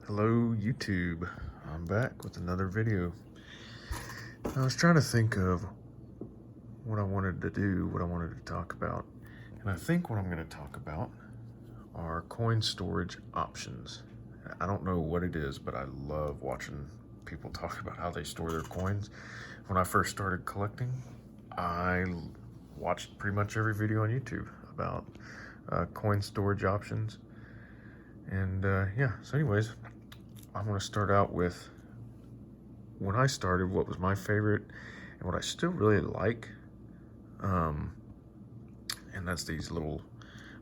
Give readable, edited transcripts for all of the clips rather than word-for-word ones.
Hello YouTube, I'm back with another video. I was trying to think of what I wanted to do, what I wanted to talk about. And I think what I'm going to talk about are coin storage options. I don't know what it is, but I love watching people talk about how they store their coins. When I first started collecting, I watched pretty much every video on YouTube about coin storage options. And yeah, so anyways, I'm going to start out with when I started, what was my favorite and what I still really like. And that's these little,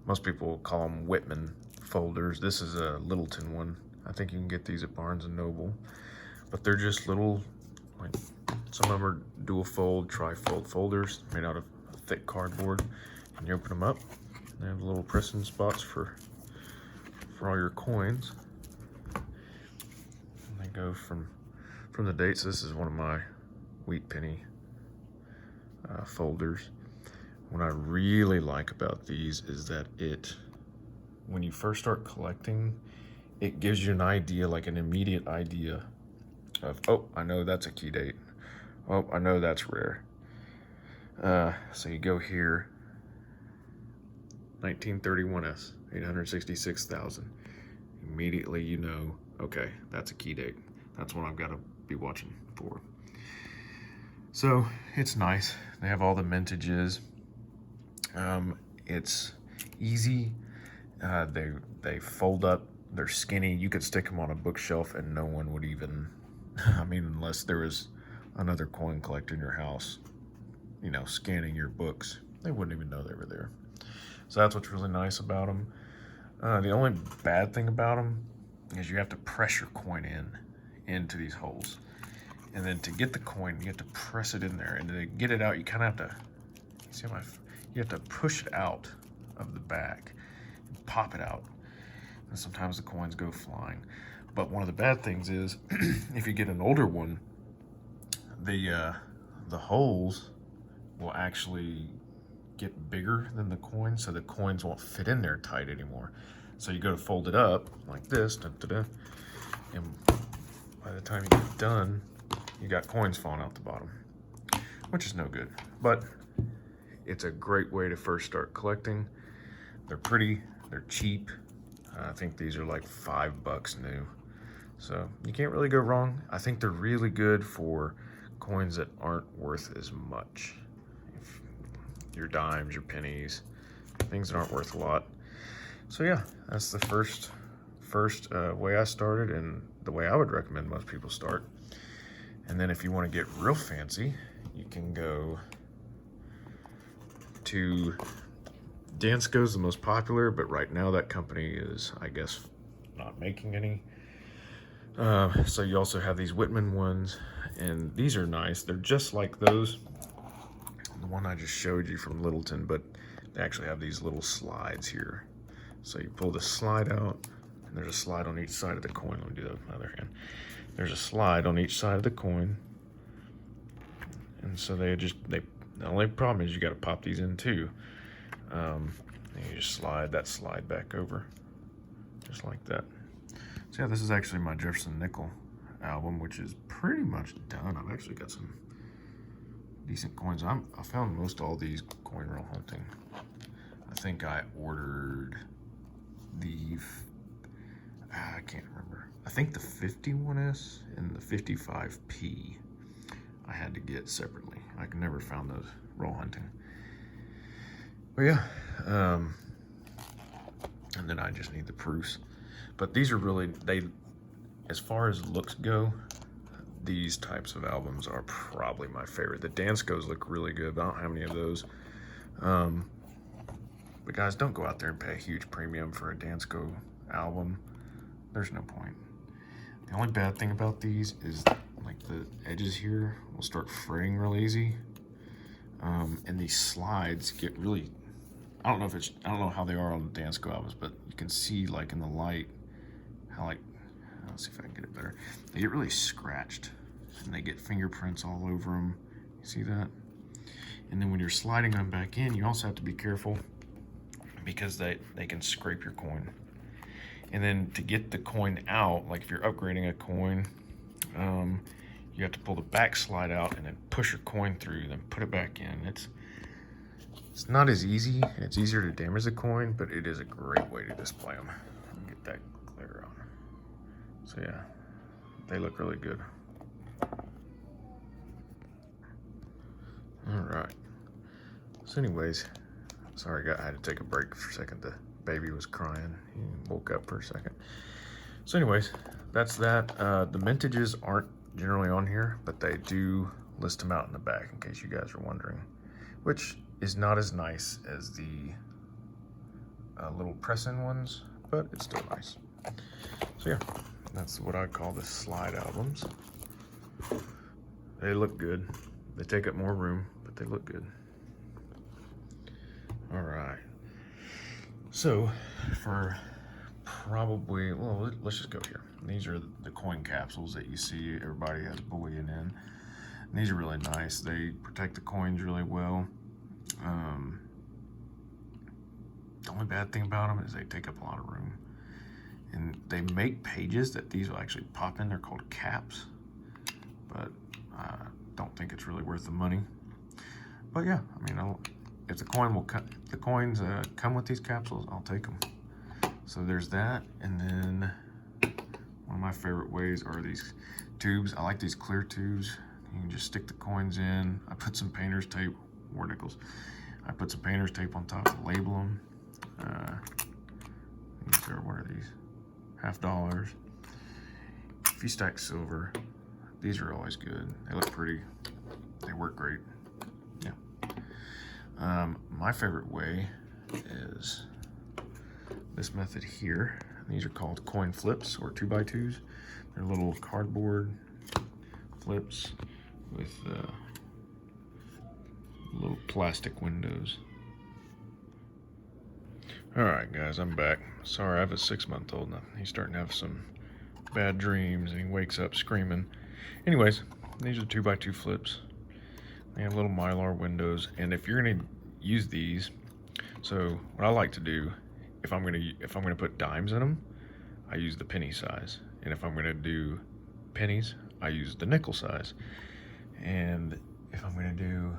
most people call them Whitman folders. This is a Littleton one. I think you can get these at Barnes & Noble. But they're just little, like, some of them are dual fold, tri-fold folders made out of thick cardboard. And you open them up, they have little pressing spots for all your coins. And they go from the dates. This is one of my wheat penny folders. What I really like about these is that when you first start collecting, it gives you an idea, like an immediate idea of, oh, I know that's a key date. Oh, I know that's rare. So you go here, 1931S, 866,000. Immediately you know, okay, that's a key date. That's what I've got to be watching for. So it's nice. They have all the mintages. It's easy. They fold up. They're skinny. You could stick them on a bookshelf and no one would even, I mean, unless there was another coin collector in your house, you know, scanning your books, they wouldn't even know they were there. So that's what's really nice about them. The only bad thing about them is you have to press your coin into these holes. And then to get the coin, you have to press it in there. And to get it out, you kind of have to, you have to push it out of the bag and pop it out. And sometimes the coins go flying. But one of the bad things is, if you get an older one, the holes will actually get bigger than the coin, so the coins won't fit in there tight anymore. So you go to fold it up like this, and by the time you get done, you got coins falling out the bottom, which is no good. But it's a great way to first start collecting. They're pretty, they're cheap. I think these are like $5 new. So you can't really go wrong. I think they're really good for coins that aren't worth as much. Your dimes, your pennies, things that aren't worth a lot. So yeah, that's the first way I started, and the way I would recommend most people start. And then if you want to get real fancy, you can go to Dansko's, the most popular, but right now that company is, I guess, not making any. So you also have these Whitman ones, and these are nice. They're just like those, the one I just showed you from Littleton, but they actually have these little slides here. So you pull the slide out, and there's a slide on each side of the coin. Let me do that with my other hand. There's a slide on each side of the coin. And so the only problem is you got to pop these in too. And you just slide that slide back over, just like that. So yeah, this is actually my Jefferson Nickel album, which is pretty much done. I've actually got some decent coins. I found most all these coin roll hunting. I think I ordered I can't remember. I think the 51S and the 55P I had to get separately. I never found those roll hunting. But yeah, and then I just need the proofs. But these are really, as far as looks go, these types of albums are probably my favorite. The Danskos look really good, but I don't have any of those. But guys, don't go out there and pay a huge premium for a Dansko album. There's no point. The only bad thing about these is like the edges here will start fraying real easy. And these slides get really, I don't know how they are on the Dansko albums, but you can see like in the light how, like, let's see if I can get it better. They get really scratched and they get fingerprints all over them. You see that? And then when you're sliding them back in, you also have to be careful because they can scrape your coin. And then to get the coin out, like if you're upgrading a coin, you have to pull the back slide out and then push your coin through, then put it back in. It's not as easy. It's easier to damage the coin, but it is a great way to display them. Get that clear on. So yeah, they look really good. All right. So anyways, sorry, I had to take a break for a second. The baby was crying. He woke up for a second. So anyways, that's that. The mintages aren't generally on here, but they do list them out in the back in case you guys are wondering, which is not as nice as the little press-in ones, but it's still nice. So yeah, that's what I call the slide albums. They look good. They take up more room, but they look good. All right. So for probably, well, let's just go here. These are the coin capsules that you see everybody has bullion in. And these are really nice. They protect the coins really well. The only bad thing about them is they take up a lot of room. And they make pages that these will actually pop in. They're called caps. But I don't think it's really worth the money. But yeah, I mean, if the coins come with these capsules, I'll take them. So there's that. And then one of my favorite ways are these tubes. I like these clear tubes. You can just stick the coins in. I put some painter's tape, war nickels. I put some painter's tape on top to label them. These are, what are these? $50. If you stack silver, these are always good. They look pretty. They work great. Yeah. My favorite way is this method here. These are called coin flips or 2x2s. They're little cardboard flips with little plastic windows. All right, guys, I'm back. Sorry, I have a 6-month-old now. He's starting to have some bad dreams and he wakes up screaming. Anyways, these are 2x2 flips. They have little Mylar windows, and if you're gonna use these, so what I like to do, if I'm gonna put dimes in them, I use the penny size, and if I'm gonna do pennies, I use the nickel size, and if I'm gonna do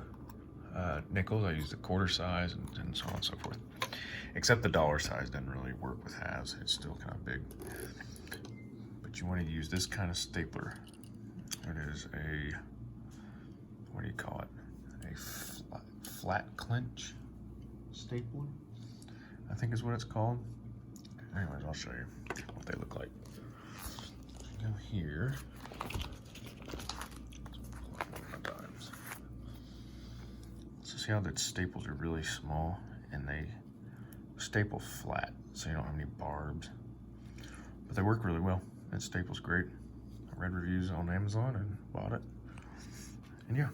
nickels, I use the quarter size, and so on and so forth. Except the dollar size doesn't really work with halves. It's still kind of big. But you want to use this kind of stapler. It is a, what do you call it? A flat clinch stapler, I think is what it's called. Anyways, I'll show you what they look like. Go here. So see how the staples are really small and they staple flat, so you don't have any barbs. But they work really well. That staple's great. I read reviews on Amazon and bought it. And yeah,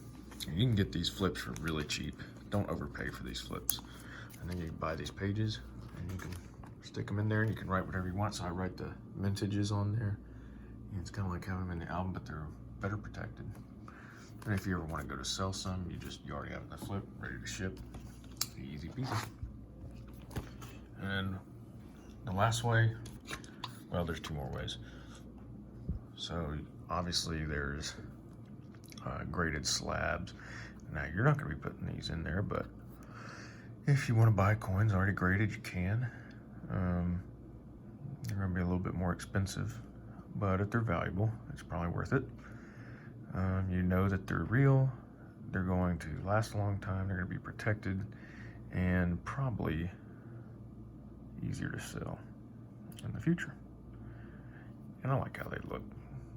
you can get these flips for really cheap. Don't overpay for these flips. And then you can buy these pages and you can stick them in there and you can write whatever you want. So I write the mintages on there. And it's kind of like having them in the album, but they're better protected. And if you ever want to go to sell some, you already have the flip ready to ship. Easy peasy. And the last way, well, there's 2 more ways. So obviously there's graded slabs. Now you're not going to be putting these in there, but if you want to buy coins already graded, you can. They're going to be a little bit more expensive, but if they're valuable, it's probably worth it. You know that they're real. They're going to last a long time. They're going to be protected and probably easier to sell in the future. And I like how they look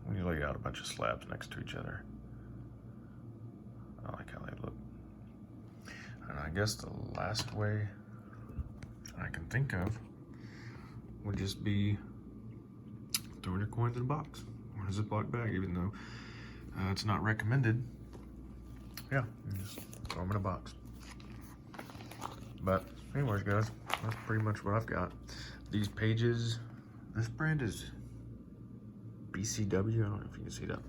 when you lay out a bunch of slabs next to each other. I like how they look. And I guess the last way I can think of would just be throwing your coins in a box or in a Ziploc bag, even though it's not recommended. Yeah, you just throw them in a box. But anyways, guys, that's pretty much what I've got. These pages, this brand is BCW. I don't know if you can see that.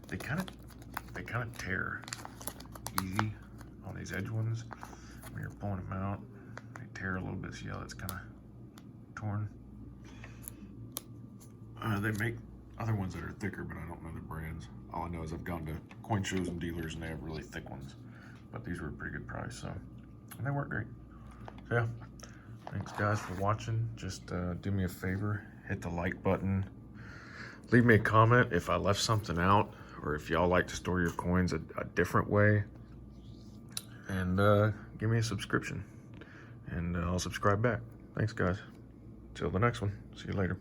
They kind of tear easy on these edge ones. When you're pulling them out, they tear a little bit. See how it's kind of torn? They make other ones that are thicker, but I don't know the brands. All I know is I've gone to coin shows and dealers and they have really thick ones. But these were a pretty good price, so, and they work great. So yeah, thanks guys for watching. Just do me a favor, hit the like button. Leave me a comment if I left something out, or if y'all like to store your coins a different way. And give me a subscription, and I'll subscribe back. Thanks guys. Till the next one. See you later.